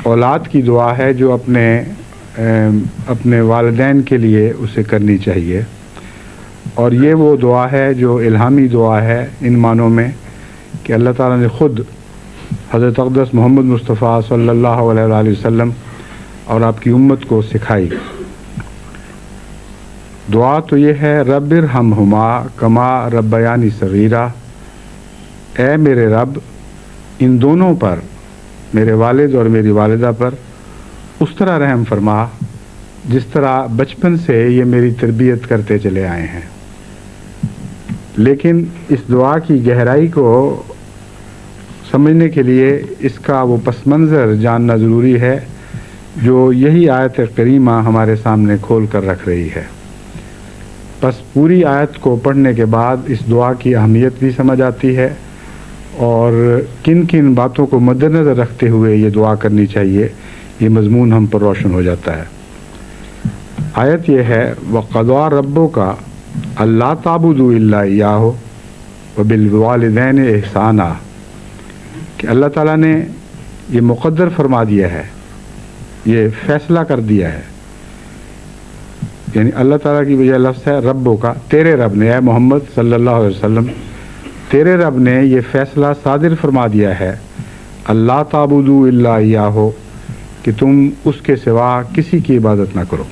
اولاد کی دعا ہے جو اپنے والدین کے لیے اسے کرنی چاہیے، اور یہ وہ دعا ہے جو الہامی دعا ہے ان معنوں میں کہ اللہ تعالیٰ نے خود حضرت اقدس محمد مصطفیٰ صلی اللہ علیہ وآلہ وسلم اور آپ کی امت کو سکھائی۔ دعا تو یہ ہے رب ارحمہما کما ربیانی صغیرا، اے میرے رب ان دونوں پر، میرے والد اور میری والدہ پر اس طرح رحم فرما جس طرح بچپن سے یہ میری تربیت کرتے چلے آئے ہیں۔ لیکن اس دعا کی گہرائی کو سمجھنے کے لیے اس کا وہ پس منظر جاننا ضروری ہے جو یہی آیت کریمہ ہمارے سامنے کھول کر رکھ رہی ہے۔ بس پوری آیت کو پڑھنے کے بعد اس دعا کی اہمیت بھی سمجھ آتی ہے اور کن کن باتوں کو مد نظر رکھتے ہوئے یہ دعا کرنی چاہیے، یہ مضمون ہم پر روشن ہو جاتا ہے۔ آیت یہ ہے وَقَضَىٰ رَبُّكَ أَلَّا تَعْبُدُوا إِلَّا إِيَّاهُ وَبِالْوَالِدَيْنِ إِحْسَانًا، کہ اللہ تعالیٰ نے یہ مقدر فرما دیا ہے، یہ فیصلہ کر دیا ہے، یعنی اللہ تعالیٰ کی وجہ لفظ ہے ربوں کا، تیرے رب نے، اے محمد صلی اللہ علیہ وسلم تیرے رب نے یہ فیصلہ صادر فرما دیا ہے اللہ تعبدوا الا ایاہ، کہ تم اس کے سوا کسی کی عبادت نہ کرو،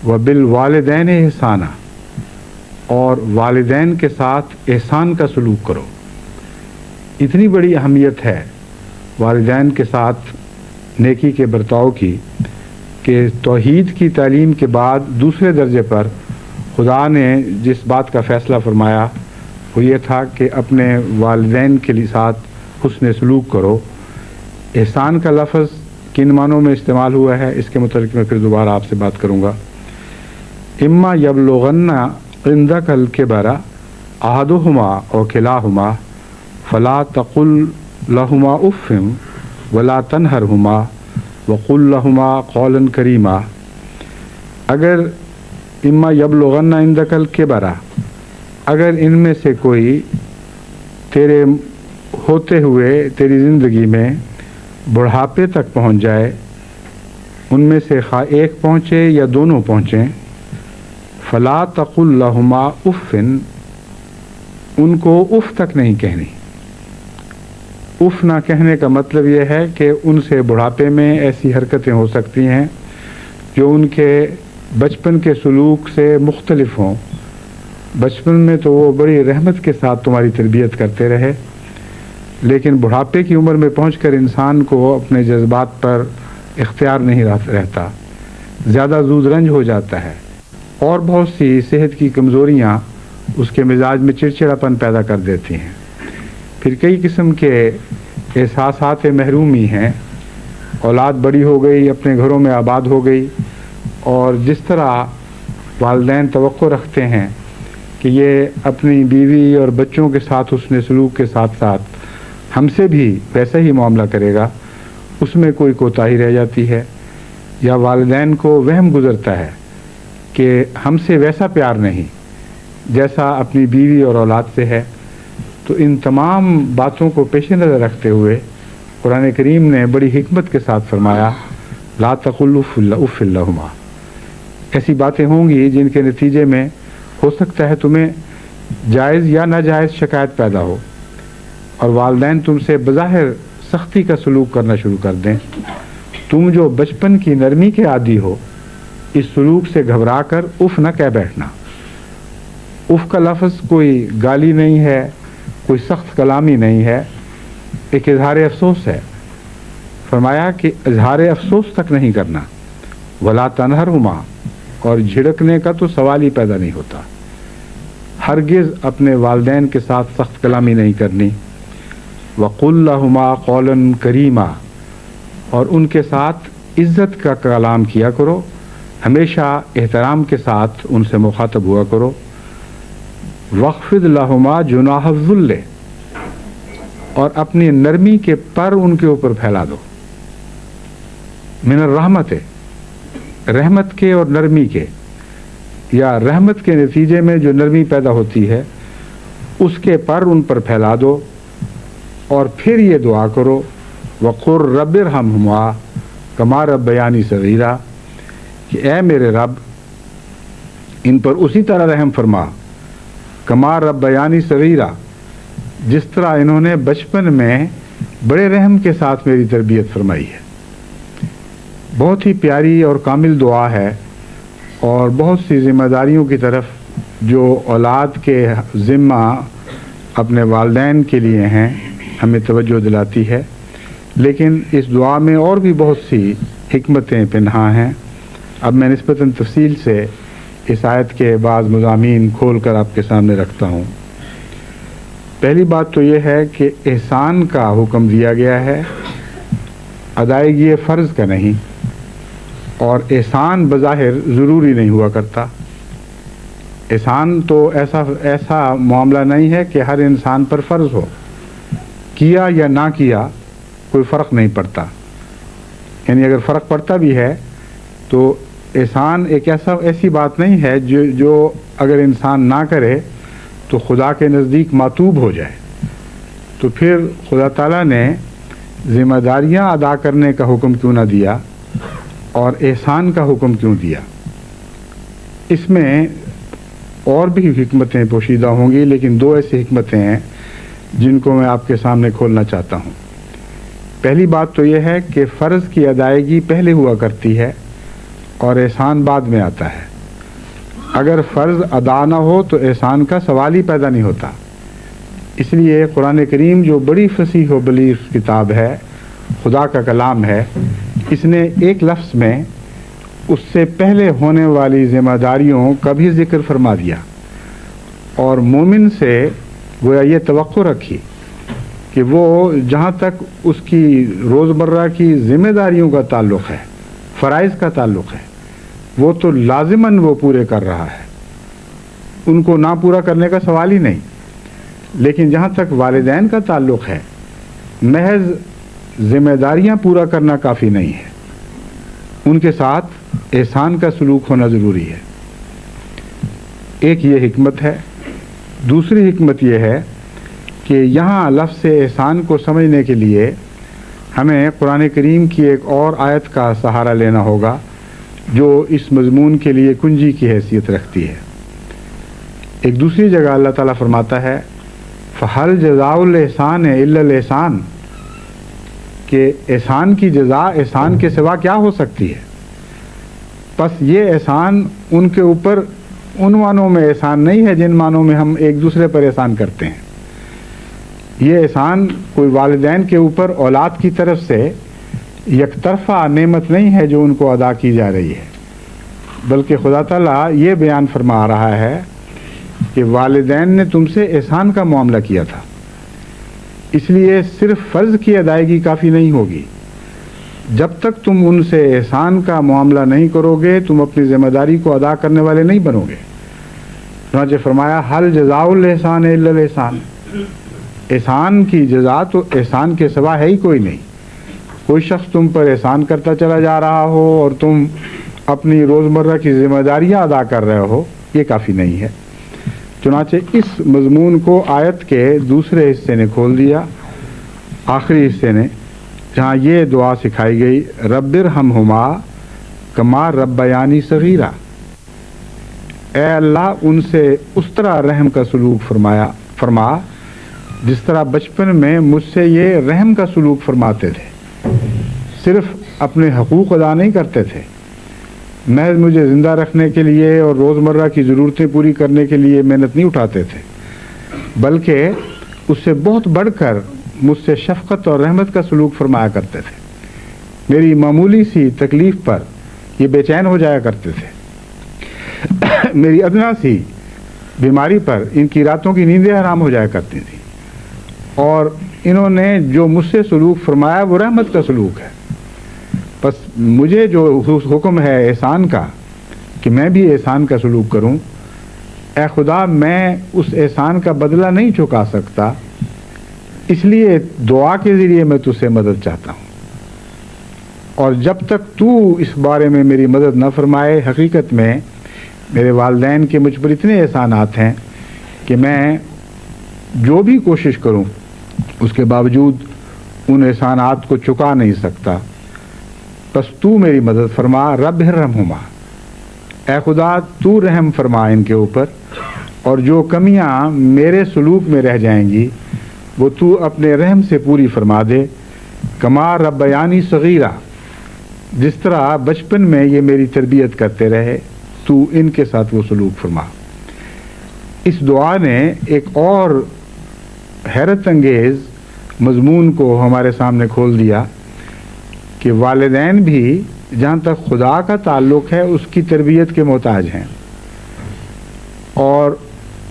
وبالوالدین احسانا، اور والدین کے ساتھ احسان کا سلوک کرو۔ اتنی بڑی اہمیت ہے والدین کے ساتھ نیکی کے برتاؤ کی کہ توحید کی تعلیم کے بعد دوسرے درجے پر خدا نے جس بات کا فیصلہ فرمایا وہ یہ تھا کہ اپنے والدین کے ساتھ حسن سلوک کرو۔ احسان کا لفظ کن معنوں میں استعمال ہوا ہے اس کے متعلق میں پھر دوبارہ آپ سے بات کروں گا۔ اما یبلغن عندک الکبر احدہما او کلاہما فلا تقل لہما اف ولا تنہرہما وقل لہما قولا کریما، اگر اما یبلغن عندک الکبر، اگر ان میں سے کوئی تیرے ہوتے ہوئے تیری زندگی میں بڑھاپے تک پہنچ جائے، ان میں سے خواہ ایک پہنچے یا دونوں پہنچیں، فلا تقل لہما اف، ان کو اف تک نہیں کہنی۔ اف نہ کہنے کا مطلب یہ ہے کہ ان سے بڑھاپے میں ایسی حرکتیں ہو سکتی ہیں جو ان کے بچپن کے سلوک سے مختلف ہوں۔ بچپن میں تو وہ بڑی رحمت کے ساتھ تمہاری تربیت کرتے رہے، لیکن بڑھاپے کی عمر میں پہنچ کر انسان کو اپنے جذبات پر اختیار نہیں رہتا، زیادہ زود رنج ہو جاتا ہے، اور بہت سی صحت کی کمزوریاں اس کے مزاج میں چڑچڑاپن پیدا کر دیتی ہیں۔ پھر کئی قسم کے احساسات محرومی ہیں، اولاد بڑی ہو گئی، اپنے گھروں میں آباد ہو گئی، اور جس طرح والدین توقع رکھتے ہیں کہ یہ اپنی بیوی اور بچوں کے ساتھ حسن سلوک کے ساتھ ساتھ ہم سے بھی ویسا ہی معاملہ کرے گا، اس میں کوئی کوتاہی رہ جاتی ہے، یا والدین کو وہم گزرتا ہے کہ ہم سے ویسا پیار نہیں جیسا اپنی بیوی اور اولاد سے ہے۔ تو ان تمام باتوں کو پیش نظر رکھتے ہوئے قرآن کریم نے بڑی حکمت کے ساتھ فرمایا لا تقل اف لہما، ایسی باتیں ہوں گی جن کے نتیجے میں ہو سکتا ہے تمہیں جائز یا ناجائز شکایت پیدا ہو، اور والدین تم سے بظاہر سختی کا سلوک کرنا شروع کر دیں۔ تم جو بچپن کی نرمی کے عادی ہو، اس سلوک سے گھبرا کر اف نہ کہہ بیٹھنا۔ اف کا لفظ کوئی گالی نہیں ہے، کوئی سخت کلامی نہیں ہے، ایک اظہار افسوس ہے۔ فرمایا کہ اظہار افسوس تک نہیں کرنا، ولا تنہرہما، اور جھڑکنے کا تو سوال ہی پیدا نہیں ہوتا۔ ہرگز اپنے والدین کے ساتھ سخت کلامی نہیں کرنی۔ وقل لہما قولا کریما، اور ان کے ساتھ عزت کا کلام کیا کرو، ہمیشہ احترام کے ساتھ ان سے مخاطب ہوا کرو۔ وخفض لہما جناح الذل، اور اپنی نرمی کے پر ان کے اوپر پھیلا دو۔ من الرحمت، رحمت کے اور نرمی کے، یا رحمت کے نتیجے میں جو نرمی پیدا ہوتی ہے اس کے پر ان پر پھیلا دو، اور پھر یہ دعا کرو وقر رب ارحمہما کما ربیانی صغیرا، کہ اے میرے رب ان پر اسی طرح رحم فرما کما ربیانی صغیرا، جس طرح انہوں نے بچپن میں بڑے رحم کے ساتھ میری تربیت فرمائی ہے۔ بہت ہی پیاری اور کامل دعا ہے، اور بہت سی ذمہ داریوں کی طرف جو اولاد کے ذمہ اپنے والدین کے لیے ہیں ہمیں توجہ دلاتی ہے، لیکن اس دعا میں اور بھی بہت سی حکمتیں پنہاں ہیں۔ اب میں نسبتاً تفصیل سے اس آیت کے بعض مضامین کھول کر آپ کے سامنے رکھتا ہوں۔ پہلی بات تو یہ ہے کہ احسان کا حکم دیا گیا ہے، ادائیگی فرض کا نہیں، اور احسان بظاہر ضروری نہیں ہوا کرتا۔ احسان تو ایسا معاملہ نہیں ہے کہ ہر انسان پر فرض ہو، کیا یا نہ کیا کوئی فرق نہیں پڑتا، یعنی اگر فرق پڑتا بھی ہے تو احسان ایک ایسی بات نہیں ہے جو اگر انسان نہ کرے تو خدا کے نزدیک معتوب ہو جائے۔ تو پھر خدا تعالیٰ نے ذمہ داریاں ادا کرنے کا حکم کیوں نہ دیا اور احسان کا حکم کیوں دیا؟ اس میں اور بھی حکمتیں پوشیدہ ہوں گی، لیکن دو ایسی حکمتیں ہیں جن کو میں آپ کے سامنے کھولنا چاہتا ہوں۔ پہلی بات تو یہ ہے کہ فرض کی ادائیگی پہلے ہوا کرتی ہے اور احسان بعد میں آتا ہے۔ اگر فرض ادا نہ ہو تو احسان کا سوال ہی پیدا نہیں ہوتا۔ اس لیے قرآن کریم جو بڑی فصیح و بلیغ کتاب ہے، خدا کا کلام ہے، اس نے ایک لفظ میں اس سے پہلے ہونے والی ذمہ داریوں کا بھی ذکر فرما دیا، اور مومن سے گویا یہ توقع رکھی کہ وہ جہاں تک اس کی روزمرہ کی ذمہ داریوں کا تعلق ہے، فرائض کا تعلق ہے، وہ تو لازماً وہ پورے کر رہا ہے، ان کو نہ پورا کرنے کا سوال ہی نہیں۔ لیکن جہاں تک والدین کا تعلق ہے، محض ذمہ داریاں پورا کرنا کافی نہیں ہے، ان کے ساتھ احسان کا سلوک ہونا ضروری ہے۔ ایک یہ حکمت ہے۔ دوسری حکمت یہ ہے کہ یہاں لفظ احسان کو سمجھنے کے لیے ہمیں قرآن کریم کی ایک اور آیت کا سہارا لینا ہوگا جو اس مضمون کے لیے کنجی کی حیثیت رکھتی ہے۔ ایک دوسری جگہ اللہ تعالیٰ فرماتا ہے فَهَلْ جَزَاءُ الْإِحْسَانِ إِلَّا الْإِحْسَانُ، کہ احسان کی جزا احسان کے سوا کیا ہو سکتی ہے؟ بس یہ احسان ان کے اوپر ان معنوں میں احسان نہیں ہے جن معنوں میں ہم ایک دوسرے پر احسان کرتے ہیں۔ یہ احسان کوئی والدین کے اوپر اولاد کی طرف سے یک طرفہ نعمت نہیں ہے جو ان کو ادا کی جا رہی ہے، بلکہ خدا تعالیٰ یہ بیان فرما رہا ہے کہ والدین نے تم سے احسان کا معاملہ کیا تھا، اس لیے صرف فرض کی ادائیگی کافی نہیں ہوگی۔ جب تک تم ان سے احسان کا معاملہ نہیں کرو گے تم اپنی ذمہ داری کو ادا کرنے والے نہیں بنو گے۔ چنانچہ فرمایا حل جزاء الاحسان الا الاحسان، احسان کی جزا تو احسان کے سوا ہے ہی کوئی نہیں۔ کوئی شخص تم پر احسان کرتا چلا جا رہا ہو اور تم اپنی روزمرہ کی ذمہ داریاں ادا کر رہے ہو، یہ کافی نہیں ہے۔ چنانچہ اس مضمون کو آیت کے دوسرے حصے نے کھول دیا، آخری حصے نے، جہاں یہ دعا سکھائی گئی رب ارحمہما کما ربیانی صغیرا، اے اللہ ان سے اس طرح رحم کا سلوک فرما جس طرح بچپن میں مجھ سے یہ رحم کا سلوک فرماتے تھے۔ صرف اپنے حقوق ادا نہیں کرتے تھے، محض مجھے زندہ رکھنے کے لیے اور روزمرہ کی ضرورتیں پوری کرنے کے لیے محنت نہیں اٹھاتے تھے، بلکہ اس سے بہت بڑھ کر مجھ سے شفقت اور رحمت کا سلوک فرمایا کرتے تھے۔ میری معمولی سی تکلیف پر یہ بے چین ہو جایا کرتے تھے، میری ادنا سی بیماری پر ان کی راتوں کی نیندیں حرام ہو جایا کرتی تھیں، اور انہوں نے جو مجھ سے سلوک فرمایا وہ رحمت کا سلوک ہے۔ بس مجھے جو حکم ہے احسان کا کہ میں بھی احسان کا سلوک کروں، اے خدا میں اس احسان کا بدلہ نہیں چکا سکتا، اس لیے دعا کے ذریعے میں تجھ سے مدد چاہتا ہوں، اور جب تک تو اس بارے میں میری مدد نہ فرمائے حقیقت میں میرے والدین کے مجھ پر اتنے احسانات ہیں کہ میں جو بھی کوشش کروں اس کے باوجود ان احسانات کو چکا نہیں سکتا، بس تو میری مدد فرما، رب ارحمہما، اے خدا تو رحم فرما ان کے اوپر، اور جو کمیاں میرے سلوک میں رہ جائیں گی وہ تو اپنے رحم سے پوری فرما دے، کما ربیانی صغیرہ، جس طرح بچپن میں یہ میری تربیت کرتے رہے تو ان کے ساتھ وہ سلوک فرما۔ اس دعا نے ایک اور حیرت انگیز مضمون کو ہمارے سامنے کھول دیا کہ والدین بھی جہاں تک خدا کا تعلق ہے اس کی تربیت کے محتاج ہیں، اور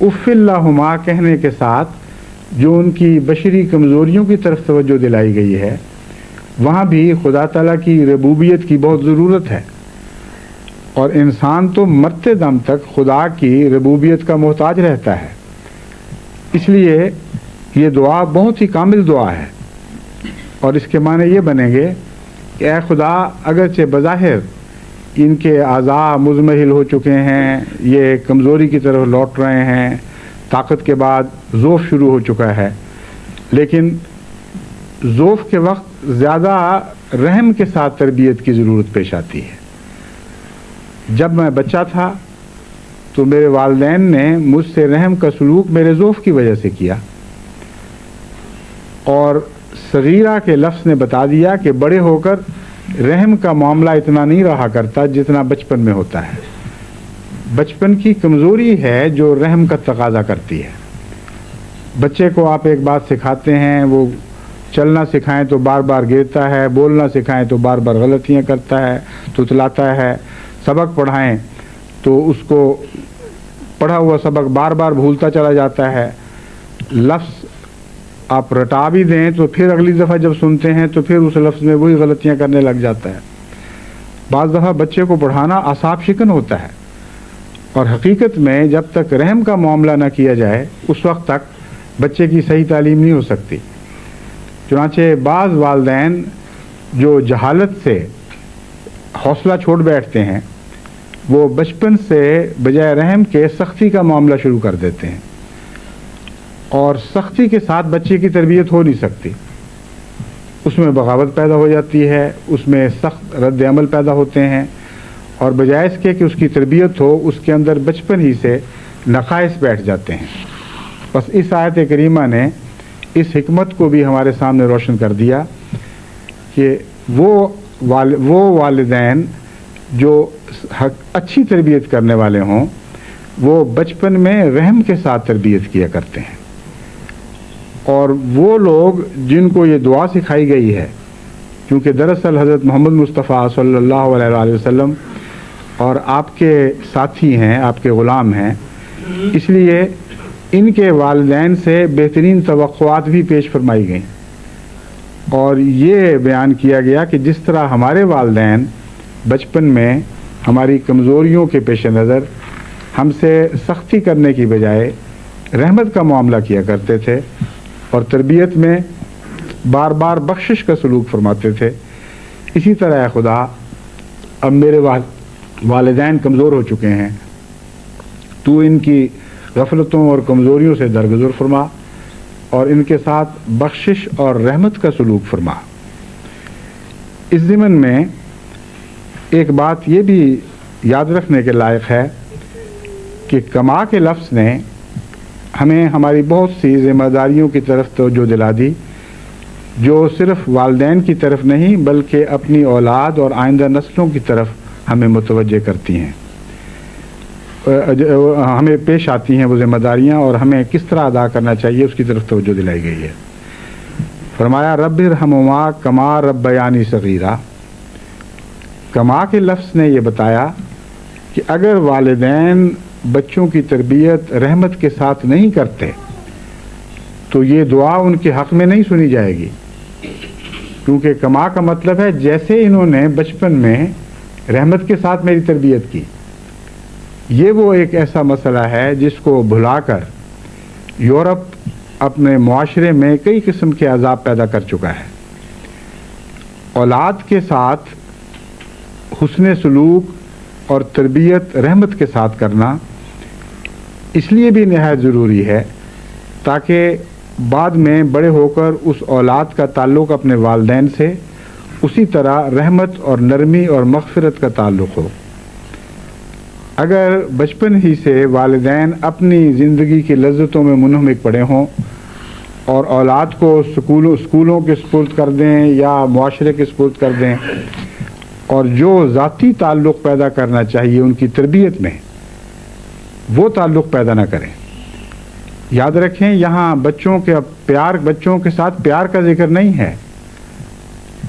اف اللہما کہنے کے ساتھ جو ان کی بشری کمزوریوں کی طرف توجہ دلائی گئی ہے، وہاں بھی خدا تعالیٰ کی ربوبیت کی بہت ضرورت ہے، اور انسان تو مرتے دم تک خدا کی ربوبیت کا محتاج رہتا ہے۔ اس لیے یہ دعا بہت ہی کامل دعا ہے، اور اس کے معنی یہ بنیں گے کہ اے خدا اگرچہ بظاہر ان کے اعضاء مزمحل ہو چکے ہیں، یہ کمزوری کی طرف لوٹ رہے ہیں، طاقت کے بعد ضعف شروع ہو چکا ہے، لیکن ضعف کے وقت زیادہ رحم کے ساتھ تربیت کی ضرورت پیش آتی ہے۔ جب میں بچہ تھا تو میرے والدین نے مجھ سے رحم کا سلوک میرے ضعف کی وجہ سے کیا، اور صغیرہ کے لفظ نے بتا دیا کہ بڑے ہو کر رحم کا معاملہ اتنا نہیں رہا کرتا جتنا بچپن میں ہوتا ہے۔ بچپن کی کمزوری ہے جو رحم کا تقاضا کرتی ہے۔ بچے کو آپ ایک بات سکھاتے ہیں، وہ چلنا سکھائیں تو بار بار گرتا ہے، بولنا سکھائیں تو بار بار غلطیاں کرتا ہے، تتلاتا ہے، سبق پڑھائیں تو اس کو پڑھا ہوا سبق بار بار بھولتا چلا جاتا ہے، لفظ آپ رٹا بھی دیں تو پھر اگلی دفعہ جب سنتے ہیں تو پھر اس لفظ میں وہی غلطیاں کرنے لگ جاتا ہے۔ بعض دفعہ بچے کو پڑھانا اعصاب شکن ہوتا ہے، اور حقیقت میں جب تک رحم کا معاملہ نہ کیا جائے اس وقت تک بچے کی صحیح تعلیم نہیں ہو سکتی۔ چنانچہ بعض والدین جو جہالت سے حوصلہ چھوڑ بیٹھتے ہیں وہ بچپن سے بجائے رحم کے سختی کا معاملہ شروع کر دیتے ہیں، اور سختی کے ساتھ بچے کی تربیت ہو نہیں سکتی، اس میں بغاوت پیدا ہو جاتی ہے، اس میں سخت رد عمل پیدا ہوتے ہیں، اور بجائے اس کے کہ اس کی تربیت ہو اس کے اندر بچپن ہی سے نقائص بیٹھ جاتے ہیں۔ بس اس آیت کریمہ نے اس حکمت کو بھی ہمارے سامنے روشن کر دیا کہ وہ والدین جو اچھی تربیت کرنے والے ہوں وہ بچپن میں رحم کے ساتھ تربیت کیا کرتے ہیں، اور وہ لوگ جن کو یہ دعا سکھائی گئی ہے، کیونکہ دراصل حضرت محمد مصطفیٰ صلی اللہ علیہ وآلہ وسلم اور آپ کے ساتھی ہیں، آپ کے غلام ہیں، اس لیے ان کے والدین سے بہترین توقعات بھی پیش فرمائی گئیں، اور یہ بیان کیا گیا کہ جس طرح ہمارے والدین بچپن میں ہماری کمزوریوں کے پیش نظر ہم سے سختی کرنے کی بجائے رحمت کا معاملہ کیا کرتے تھے اور تربیت میں بار بار بخشش کا سلوک فرماتے تھے، اسی طرح خدا اب میرے والدین کمزور ہو چکے ہیں، تو ان کی غفلتوں اور کمزوریوں سے درگزر فرما اور ان کے ساتھ بخشش اور رحمت کا سلوک فرما۔ اس ضمن میں ایک بات یہ بھی یاد رکھنے کے لائق ہے کہ کما کے لفظ نے ہمیں ہماری بہت سی ذمہ داریوں کی طرف توجہ دلا دی، جو صرف والدین کی طرف نہیں بلکہ اپنی اولاد اور آئندہ نسلوں کی طرف ہمیں متوجہ کرتی ہیں، ہمیں پیش آتی ہیں وہ ذمہ داریاں، اور ہمیں کس طرح ادا کرنا چاہیے اس کی طرف توجہ دلائی گئی ہے۔ فرمایا رب ارحمہما کما ربیانی صغیرہ۔ کما کے لفظ نے یہ بتایا کہ اگر والدین بچوں کی تربیت رحمت کے ساتھ نہیں کرتے تو یہ دعا ان کے حق میں نہیں سنی جائے گی، کیونکہ کما کا مطلب ہے جیسے انہوں نے بچپن میں رحمت کے ساتھ میری تربیت کی۔ یہ وہ ایک ایسا مسئلہ ہے جس کو بھلا کر یورپ اپنے معاشرے میں کئی قسم کے عذاب پیدا کر چکا ہے۔ اولاد کے ساتھ حسن سلوک اور تربیت رحمت کے ساتھ کرنا اس لیے بھی نہایت ضروری ہے تاکہ بعد میں بڑے ہو کر اس اولاد کا تعلق اپنے والدین سے اسی طرح رحمت اور نرمی اور مغفرت کا تعلق ہو۔ اگر بچپن ہی سے والدین اپنی زندگی کی لذتوں میں منہمک پڑے ہوں اور اولاد کو اسکولوں کے سپرد کر دیں یا معاشرے کے سپرد کر دیں اور جو ذاتی تعلق پیدا کرنا چاہیے ان کی تربیت میں وہ تعلق پیدا نہ کریں۔ یاد رکھیں یہاں بچوں کے ساتھ پیار کا ذکر نہیں ہے۔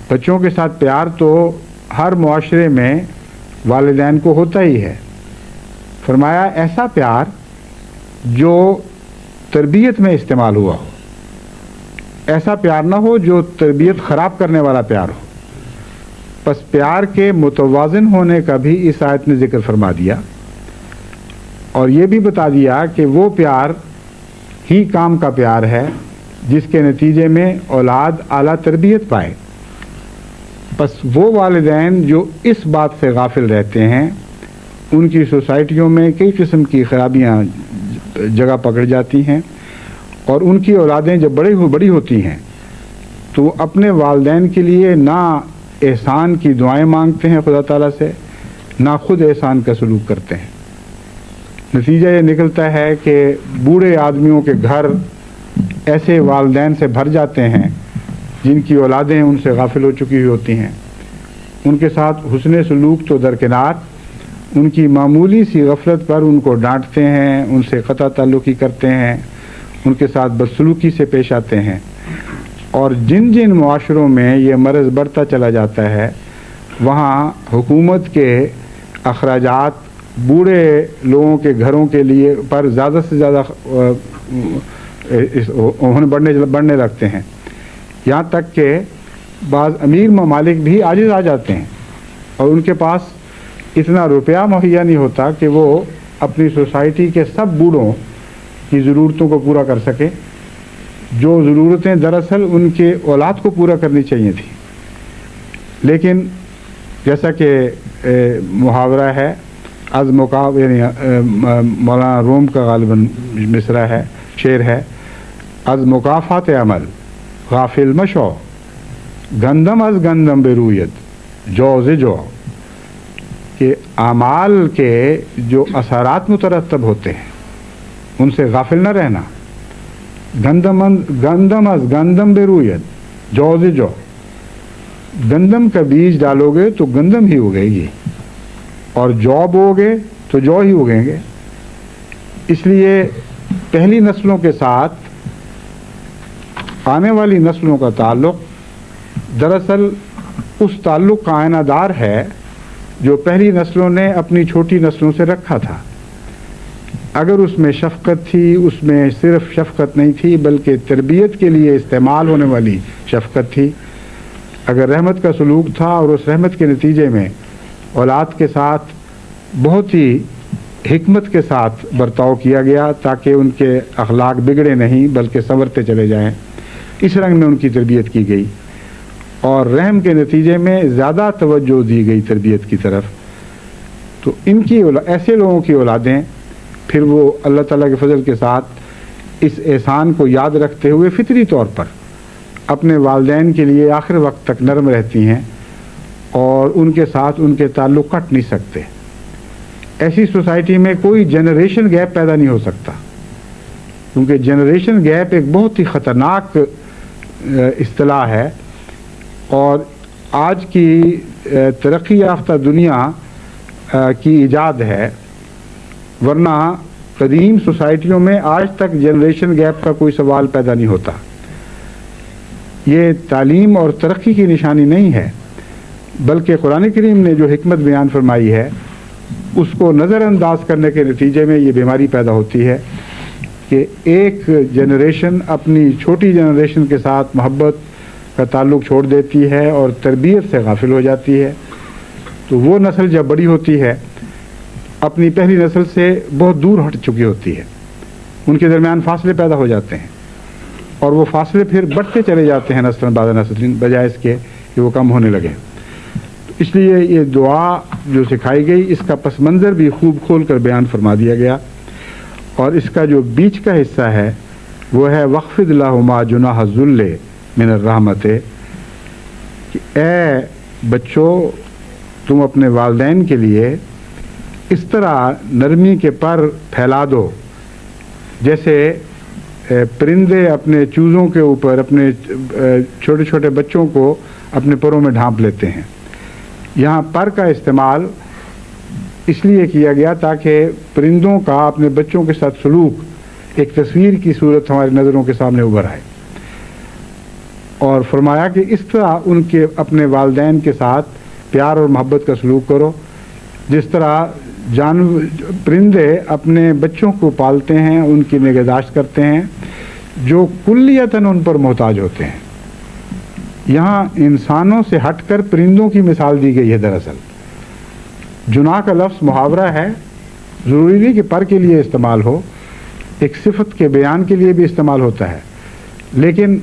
بچوں کے ساتھ پیار تو ہر معاشرے میں والدین کو ہوتا ہی ہے۔ فرمایا ایسا پیار جو تربیت میں استعمال ہوا ہو، ایسا پیار نہ ہو جو تربیت خراب کرنے والا پیار ہو۔ پس پیار کے متوازن ہونے کا بھی اس آیت نے ذکر فرما دیا اور یہ بھی بتا دیا کہ وہ پیار ہی کام کا پیار ہے جس کے نتیجے میں اولاد اعلیٰ تربیت پائے۔ پس وہ والدین جو اس بات سے غافل رہتے ہیں ان کی سوسائٹیوں میں کئی قسم کی خرابیاں جگہ پکڑ جاتی ہیں اور ان کی اولادیں جب بڑی ہوتی ہیں تو وہ اپنے والدین کے لیے نہ احسان کی دعائیں مانگتے ہیں خدا تعالیٰ سے، نہ خود احسان کا سلوک کرتے ہیں۔ نتیجہ یہ نکلتا ہے کہ بوڑھے آدمیوں کے گھر ایسے والدین سے بھر جاتے ہیں جن کی اولادیں ان سے غافل ہو چکی ہوتی ہیں۔ ان کے ساتھ حسن سلوک تو درکنار، ان کی معمولی سی غفلت پر ان کو ڈانٹتے ہیں، ان سے قطع تعلقی کرتے ہیں، ان کے ساتھ بدسلوکی سے پیش آتے ہیں۔ اور جن جن معاشروں میں یہ مرض بڑھتا چلا جاتا ہے وہاں حکومت کے اخراجات بوڑھے لوگوں کے گھروں کے لیے پر زیادہ سے زیادہ بڑھنے لگتے ہیں، یہاں تک کہ بعض امیر ممالک بھی عاجز آ جاتے ہیں اور ان کے پاس اتنا روپیہ مہیا نہیں ہوتا کہ وہ اپنی سوسائٹی کے سب بوڑھوں کی ضرورتوں کو پورا کر سکے، جو ضرورتیں دراصل ان کے اولاد کو پورا کرنی چاہیے تھی۔ لیکن جیسا کہ محاورہ ہے از مقاب، یعنی مولانا روم کا غالباً مصرع ہے، شعر ہے، از مکافات عمل غافل مشو گندم از گندم برویت جوز جو، کہ اعمال کے جو اثرات مترتب ہوتے ہیں ان سے غافل نہ رہنا۔ گندم از گندم برویت جوز جو، گندم کا بیج ڈالو گے تو گندم ہی اگے گی اور جو بو گے تو جو ہی اگیں گے۔ اس لیے پہلی نسلوں کے ساتھ آنے والی نسلوں کا تعلق دراصل اس تعلق کا آئینہ دار ہے جو پہلی نسلوں نے اپنی چھوٹی نسلوں سے رکھا تھا۔ اگر اس میں شفقت تھی، اس میں صرف شفقت نہیں تھی بلکہ تربیت کے لیے استعمال ہونے والی شفقت تھی، اگر رحمت کا سلوک تھا اور اس رحمت کے نتیجے میں اولاد کے ساتھ بہت ہی حکمت کے ساتھ برتاؤ کیا گیا تاکہ ان کے اخلاق بگڑے نہیں بلکہ سنورتے چلے جائیں، اس رنگ میں ان کی تربیت کی گئی اور رحم کے نتیجے میں زیادہ توجہ دی گئی تربیت کی طرف، تو ان کی ایسے لوگوں کی اولادیں پھر وہ اللہ تعالیٰ کے فضل کے ساتھ اس احسان کو یاد رکھتے ہوئے فطری طور پر اپنے والدین کے لیے آخر وقت تک نرم رہتی ہیں اور ان کے ساتھ ان کے تعلق کٹ نہیں سکتے۔ ایسی سوسائٹی میں کوئی جنریشن گیپ پیدا نہیں ہو سکتا، کیونکہ جنریشن گیپ ایک بہت ہی خطرناک اصطلاح ہے اور آج کی ترقی یافتہ دنیا کی ایجاد ہے، ورنہ قدیم سوسائٹیوں میں آج تک جنریشن گیپ کا کوئی سوال پیدا نہیں ہوتا۔ یہ تعلیم اور ترقی کی نشانی نہیں ہے بلکہ قرآن کریم نے جو حکمت بیان فرمائی ہے اس کو نظر انداز کرنے کے نتیجے میں یہ بیماری پیدا ہوتی ہے کہ ایک جنریشن اپنی چھوٹی جنریشن کے ساتھ محبت کا تعلق چھوڑ دیتی ہے اور تربیت سے غافل ہو جاتی ہے، تو وہ نسل جب بڑی ہوتی ہے اپنی پہلی نسل سے بہت دور ہٹ چکی ہوتی ہے، ان کے درمیان فاصلے پیدا ہو جاتے ہیں اور وہ فاصلے پھر بڑھتے چلے جاتے ہیں نسل بعد نسل، بجائے اس کے کہ وہ کم ہونے لگے۔ اس لیے یہ دعا جو سکھائی گئی اس کا پس منظر بھی خوب کھول کر بیان فرما دیا گیا اور اس کا جو بیچ کا حصہ ہے وہ ہے وخفض لہما جناح الذل من الرحمت، کہ اے بچوں تم اپنے والدین کے لیے اس طرح نرمی کے پر پھیلا دو جیسے پرندے اپنے چوزوں کے اوپر اپنے چھوٹے چھوٹے بچوں کو اپنے پروں میں ڈھانپ لیتے ہیں۔ یہاں پر کا استعمال اس لیے کیا گیا تاکہ پرندوں کا اپنے بچوں کے ساتھ سلوک ایک تصویر کی صورت ہماری نظروں کے سامنے ابھر آئے، اور فرمایا کہ اس طرح ان کے اپنے والدین کے ساتھ پیار اور محبت کا سلوک کرو جس طرح پرندے اپنے بچوں کو پالتے ہیں، ان کی نگہداشت کرتے ہیں جو کلیتاً ان پر محتاج ہوتے ہیں۔ یہاں انسانوں سے ہٹ کر پرندوں کی مثال دی گئی ہے۔ دراصل جناح کا لفظ محاورہ ہے، ضروری نہیں کہ پر کے لیے استعمال ہو، ایک صفت کے بیان کے لیے بھی استعمال ہوتا ہے، لیکن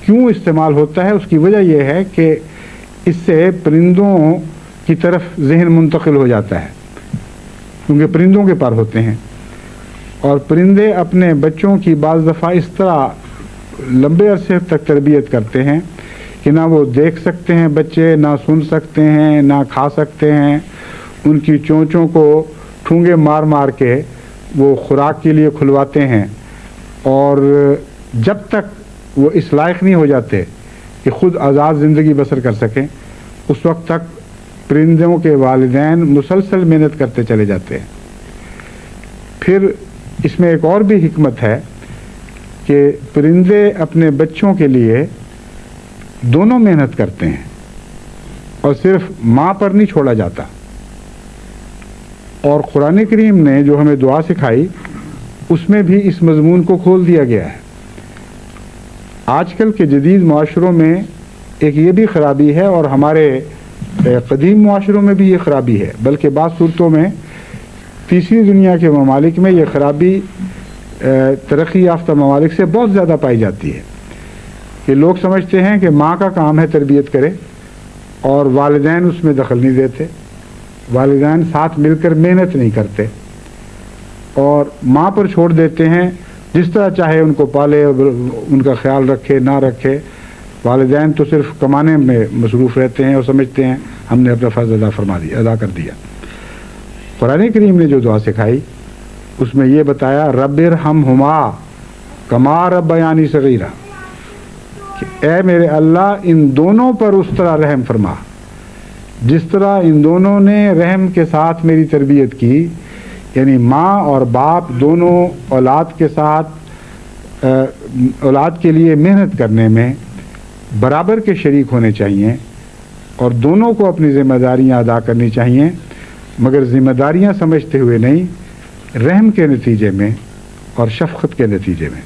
کیوں استعمال ہوتا ہے اس کی وجہ یہ ہے کہ اس سے پرندوں کی طرف ذہن منتقل ہو جاتا ہے، کیونکہ پرندوں کے پر ہوتے ہیں، اور پرندے اپنے بچوں کی بعض دفعہ اس طرح لمبے عرصے تک تربیت کرتے ہیں کہ نہ وہ دیکھ سکتے ہیں بچے، نہ سن سکتے ہیں، نہ کھا سکتے ہیں۔ ان کی چونچوں کو ٹھونگے مار مار کے وہ خوراک کے لیے کھلواتے ہیں، اور جب تک وہ اس لائق نہیں ہو جاتے کہ خود آزاد زندگی بسر کر سکیں اس وقت تک پرندوں کے والدین مسلسل محنت کرتے چلے جاتے ہیں۔ پھر اس میں ایک اور بھی حکمت ہے کہ پرندے اپنے بچوں کے لیے دونوں محنت کرتے ہیں، اور صرف ماں پر نہیں چھوڑا جاتا۔ اور قرآن کریم نے جو ہمیں دعا سکھائی اس میں بھی اس مضمون کو کھول دیا گیا ہے۔ آج کل کے جدید معاشروں میں ایک یہ بھی خرابی ہے، اور ہمارے قدیم معاشروں میں بھی یہ خرابی ہے، بلکہ بعض صورتوں میں تیسری دنیا کے ممالک میں یہ خرابی ترقی یافتہ ممالک سے بہت زیادہ پائی جاتی ہے، کہ لوگ سمجھتے ہیں کہ ماں کا کام ہے تربیت کرے اور والدین اس میں دخل نہیں دیتے، والدین ساتھ مل کر محنت نہیں کرتے اور ماں پر چھوڑ دیتے ہیں، جس طرح چاہے ان کو پالے، ان کا خیال رکھے نہ رکھے۔ والدین تو صرف کمانے میں مصروف رہتے ہیں اور سمجھتے ہیں ہم نے اپنا فرض ادا کر دیا۔ قرآن کریم نے جو دعا سکھائی اس میں یہ بتایا رب ارحمہما کما ربیانی صغیرا، کہ اے میرے اللہ ان دونوں پر اس طرح رحم فرما جس طرح ان دونوں نے رحم کے ساتھ میری تربیت کی، یعنی ماں اور باپ دونوں اولاد کے ساتھ اولاد کے لیے محنت کرنے میں برابر کے شریک ہونے چاہیے، اور دونوں کو اپنی ذمہ داریاں ادا کرنی چاہیے، مگر ذمہ داریاں سمجھتے ہوئے نہیں، رحم کے نتیجے میں اور شفقت کے نتیجے میں۔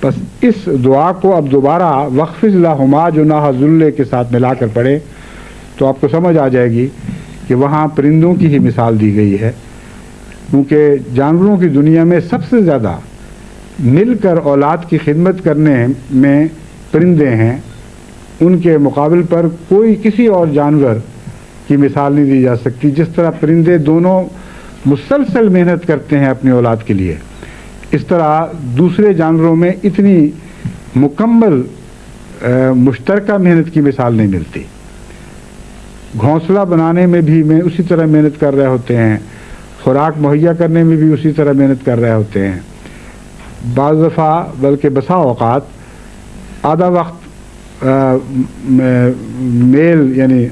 بس اس دعا کو اب دوبارہ وخفض لہما جناح الذل کے ساتھ ملا کر پڑھے تو آپ کو سمجھ آ جائے گی کہ وہاں پرندوں کی ہی مثال دی گئی ہے، کیونکہ جانوروں کی دنیا میں سب سے زیادہ مل کر اولاد کی خدمت کرنے میں پرندے ہیں، ان کے مقابل پر کوئی کسی اور جانور کی مثال نہیں دی جا سکتی۔ جس طرح پرندے دونوں مسلسل محنت کرتے ہیں اپنی اولاد کے لیے، اس طرح دوسرے جانوروں میں اتنی مکمل مشترکہ محنت کی مثال نہیں ملتی۔ گھونسلہ بنانے میں بھی میں اسی طرح محنت کر رہے ہوتے ہیں، خوراک مہیا کرنے میں بھی اسی طرح محنت کر رہے ہوتے ہیں، بعض دفعہ بلکہ بسا اوقات آدھا وقت میل یعنی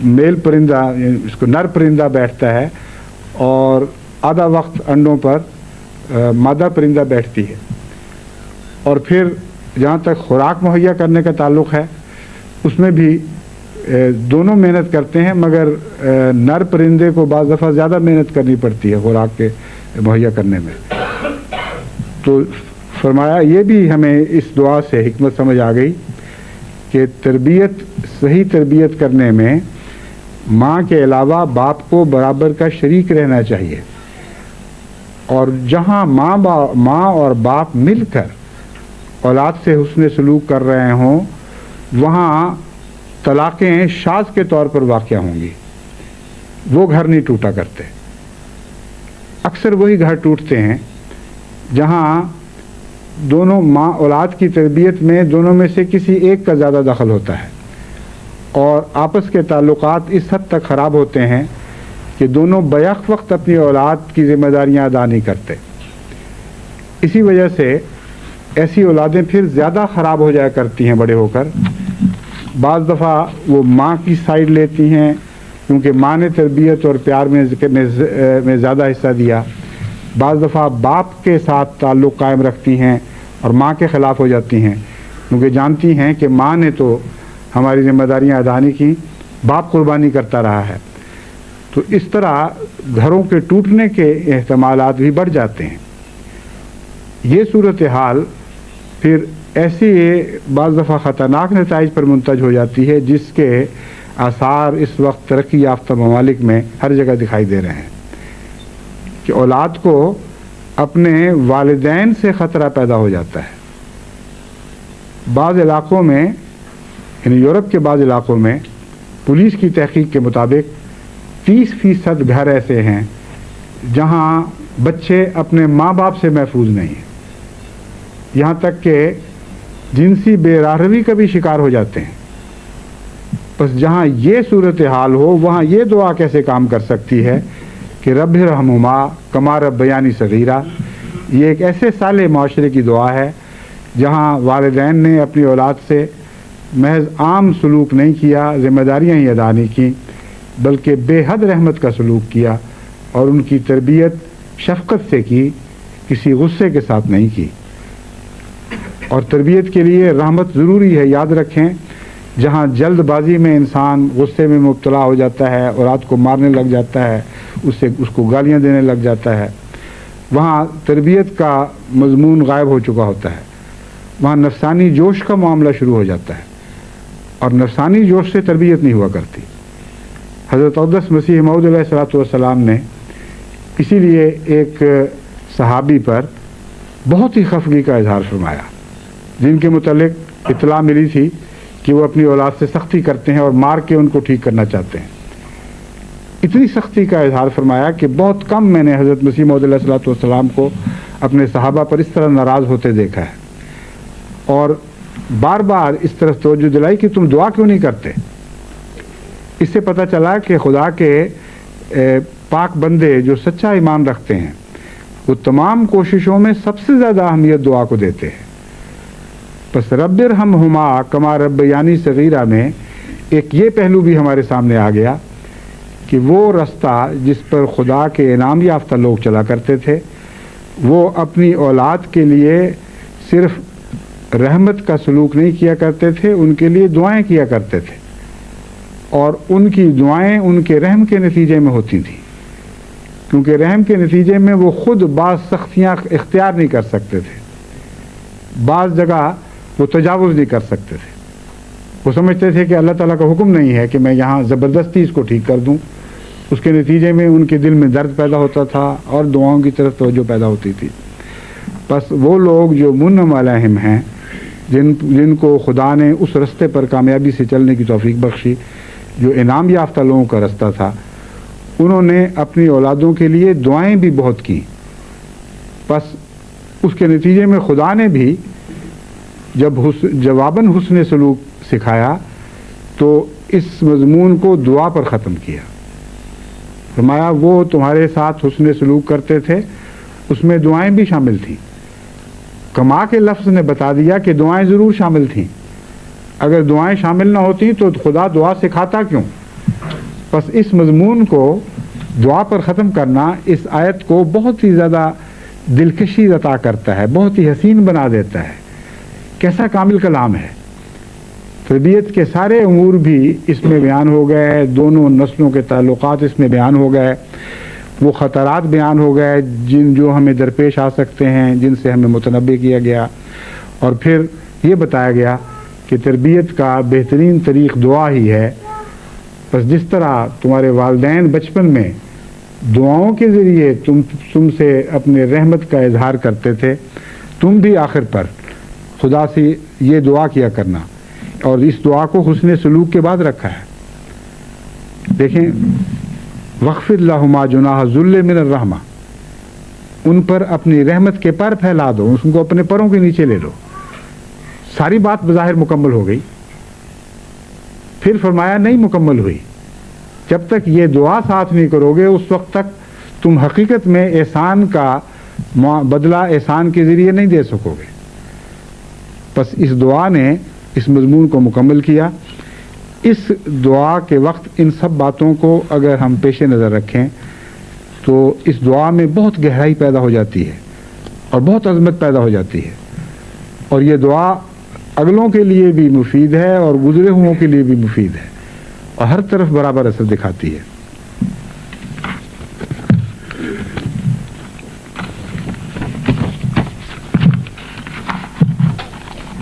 میل پرندہ یعنی اس کو نر پرندہ بیٹھتا ہے، اور آدھا وقت انڈوں پر مادہ پرندہ بیٹھتی ہے۔ اور پھر جہاں تک خوراک مہیا کرنے کا تعلق ہے اس میں بھی دونوں محنت کرتے ہیں، مگر نر پرندے کو بعض دفعہ زیادہ محنت کرنی پڑتی ہے خوراک کے مہیا کرنے میں۔ تو فرمایا یہ بھی ہمیں اس دعا سے حکمت سمجھ آ گئی کہ صحیح تربیت کرنے میں ماں کے علاوہ باپ کو برابر کا شریک رہنا چاہیے، اور جہاں ماں اور باپ مل کر اولاد سے حسن سلوک کر رہے ہوں وہاں طلاقیں شاذ کے طور پر واقع ہوں گی، وہ گھر نہیں ٹوٹا کرتے۔ اکثر وہی گھر ٹوٹتے ہیں جہاں دونوں ماں اولاد کی تربیت میں دونوں میں سے کسی ایک کا زیادہ دخل ہوتا ہے اور آپس کے تعلقات اس حد تک خراب ہوتے ہیں کہ دونوں بیک وقت اپنی اولاد کی ذمہ داریاں ادا نہیں کرتے. اسی وجہ سے ایسی اولادیں پھر زیادہ خراب ہو جایا کرتی ہیں بڑے ہو کر. بعض دفعہ وہ ماں کی سائیڈ لیتی ہیں کیونکہ ماں نے تربیت اور پیار میں زیادہ حصہ دیا. بعض دفعہ باپ کے ساتھ تعلق قائم رکھتی ہیں اور ماں کے خلاف ہو جاتی ہیں کیونکہ جانتی ہیں کہ ماں نے تو ہماری ذمہ داریاں ادا نہیں کی, باپ قربانی کرتا رہا ہے. تو اس طرح گھروں کے ٹوٹنے کے احتمالات بھی بڑھ جاتے ہیں. یہ صورتحال پھر ایسی بعض دفعہ خطرناک نتائج پر منتج ہو جاتی ہے جس کے آثار اس وقت ترقی یافتہ ممالک میں ہر جگہ دکھائی دے رہے ہیں کہ اولاد کو اپنے والدین سے خطرہ پیدا ہو جاتا ہے. بعض علاقوں میں یعنی یورپ کے بعض علاقوں میں پولیس کی تحقیق کے مطابق 30% گھر ایسے ہیں جہاں بچے اپنے ماں باپ سے محفوظ نہیں ہیں, یہاں تک کہ جنسی بے راہروی کا بھی شکار ہو جاتے ہیں. بس جہاں یہ صورتحال ہو وہاں یہ دعا کیسے کام کر سکتی ہے کہ رب ارحمہما کما ربیانی صغیرہ. یہ ایک ایسے صالح معاشرے کی دعا ہے جہاں والدین نے اپنی اولاد سے محض عام سلوک نہیں کیا, ذمہ داریاں ہی ادا نہیں کی, بلکہ بے حد رحمت کا سلوک کیا اور ان کی تربیت شفقت سے کی, کسی غصے کے ساتھ نہیں کی. اور تربیت کے لیے رحمت ضروری ہے. یاد رکھیں, جہاں جلد بازی میں انسان غصے میں مبتلا ہو جاتا ہے, اولاد کو مارنے لگ جاتا ہے, اس کو گالیاں دینے لگ جاتا ہے, وہاں تربیت کا مضمون غائب ہو چکا ہوتا ہے. وہاں نفسانی جوش کا معاملہ شروع ہو جاتا ہے اور نفسانی جوش سے تربیت نہیں ہوا کرتی. حضرت اقدس مسیح موعود علیہ الصلوۃ والسلام نے اسی لیے ایک صحابی پر بہت ہی خفگی کا اظہار فرمایا جن کے متعلق اطلاع ملی تھی کہ وہ اپنی اولاد سے سختی کرتے ہیں اور مار کے ان کو ٹھیک کرنا چاہتے ہیں. اتنی سختی کا اظہار فرمایا کہ بہت کم میں نے حضرت مسیح موعود علیہ الصلوۃ والسلام کو اپنے صحابہ پر اس طرح ناراض ہوتے دیکھا ہے اور بار بار اس طرح توجہ دلائی کہ تم دعا کیوں نہیں کرتے. اس سے پتہ چلا کہ خدا کے پاک بندے جو سچا ایمان رکھتے ہیں وہ تمام کوششوں میں سب سے زیادہ اہمیت دعا کو دیتے ہیں. پس رب ارحمہما کما ربیانی صغیرہ میں ایک یہ پہلو بھی ہمارے سامنے آ گیا کہ وہ رستہ جس پر خدا کے انعام یافتہ لوگ چلا کرتے تھے وہ اپنی اولاد کے لیے صرف رحمت کا سلوک نہیں کیا کرتے تھے, ان کے لیے دعائیں کیا کرتے تھے اور ان کی دعائیں ان کے رحم کے نتیجے میں ہوتی تھیں کیونکہ رحم کے نتیجے میں وہ خود بعض سختیاں اختیار نہیں کر سکتے تھے, بعض جگہ وہ تجاوز نہیں کر سکتے تھے. وہ سمجھتے تھے کہ اللہ تعالیٰ کا حکم نہیں ہے کہ میں یہاں زبردستی اس کو ٹھیک کر دوں. اس کے نتیجے میں ان کے دل میں درد پیدا ہوتا تھا اور دعاؤں کی طرف توجہ پیدا ہوتی تھی. بس وہ لوگ جو منعم علیہم ہیں جن کو خدا نے اس رستے پر کامیابی سے چلنے کی توفیق بخشی جو انعام یافتہ لوگوں کا رستہ تھا, انہوں نے اپنی اولادوں کے لیے دعائیں بھی بہت کی. بس اس کے نتیجے میں خدا نے بھی جب جواباً حسن سلوک سکھایا تو اس مضمون کو دعا پر ختم کیا. فرمایا وہ تمہارے ساتھ حسن سلوک کرتے تھے, اس میں دعائیں بھی شامل تھیں. کما کے لفظ نے بتا دیا کہ دعائیں ضرور شامل تھیں. اگر دعائیں شامل نہ ہوتی تو خدا دعا سکھاتا کیوں؟ بس اس مضمون کو دعا پر ختم کرنا اس آیت کو بہت ہی زیادہ دلکشی عطا کرتا ہے, بہت ہی حسین بنا دیتا ہے. کیسا کامل کلام ہے. تربیت کے سارے امور بھی اس میں بیان ہو گئے, دونوں نسلوں کے تعلقات اس میں بیان ہو گئے, وہ خطرات بیان ہو گئے جو ہمیں درپیش آ سکتے ہیں, جن سے ہمیں متنبع کیا گیا, اور پھر یہ بتایا گیا کہ تربیت کا بہترین طریق دعا ہی ہے. بس جس طرح تمہارے والدین بچپن میں دعاؤں کے ذریعے تم سے اپنے رحمت کا اظہار کرتے تھے, تم بھی آخر پر خدا سے یہ دعا کیا کرنا, اور اس دعا کو حسن سلوک کے بعد رکھا ہے. دیکھیں, وَاخْفِضْ لَهُمَا جُنَاحَ الذُّلِّ مِنَ الرَّحْمَةِ, ان پر اپنی رحمت کے پر پھیلا دو، ان کو اپنے پروں کے نیچے لے لو۔ ساری بات بظاہر مکمل ہو گئی، پھر فرمایا نہیں مکمل ہوئی، جب تک یہ دعا ساتھ نہیں کرو گے اس وقت تک تم حقیقت میں احسان کا بدلہ احسان کے ذریعے نہیں دے سکو گے۔ بس اس دعا نے اس مضمون کو مکمل کیا۔ اس دعا کے وقت ان سب باتوں کو اگر ہم پیش نظر رکھیں تو اس دعا میں بہت گہرائی پیدا ہو جاتی ہے اور بہت عظمت پیدا ہو جاتی ہے، اور یہ دعا اگلوں کے لیے بھی مفید ہے اور گزرے ہوئوں کے لیے بھی مفید ہے، اور ہر طرف برابر اثر دکھاتی ہے۔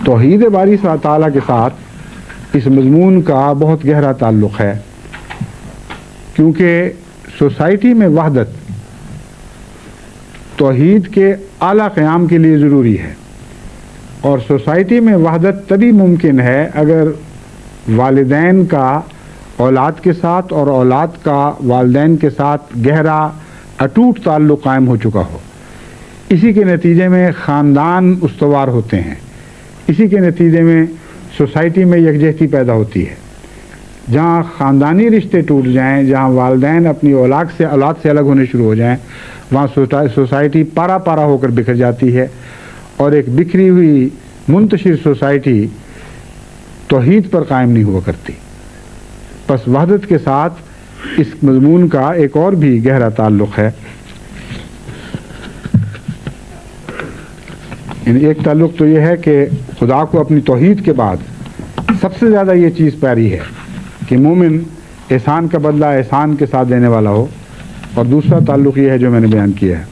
توحید باری تعالیٰ کے ساتھ اس مضمون کا بہت گہرا تعلق ہے، کیونکہ سوسائٹی میں وحدت توحید کے اعلیٰ قیام کے لیے ضروری ہے، اور سوسائٹی میں وحدت تبھی ممکن ہے اگر والدین کا اولاد کے ساتھ اور اولاد کا والدین کے ساتھ گہرا اٹوٹ تعلق قائم ہو چکا ہو۔ اسی کے نتیجے میں خاندان استوار ہوتے ہیں، اسی کے نتیجے میں سوسائٹی میں یکجہتی پیدا ہوتی ہے۔ جہاں خاندانی رشتے ٹوٹ جائیں، جہاں والدین اپنی اولاد سے الگ ہونے شروع ہو جائیں، وہاں سوسائٹی پارا پارا ہو کر بکھر جاتی ہے، اور ایک بکھری ہوئی منتشر سوسائٹی توحید پر قائم نہیں ہوا کرتی۔ پس وحدت کے ساتھ اس مضمون کا ایک اور بھی گہرا تعلق ہے۔ ایک تعلق تو یہ ہے کہ خدا کو اپنی توحید کے بعد سب سے زیادہ یہ چیز پیاری ہے کہ مومن احسان کا بدلہ احسان کے ساتھ دینے والا ہو، اور دوسرا تعلق یہ ہے جو میں نے بیان کیا ہے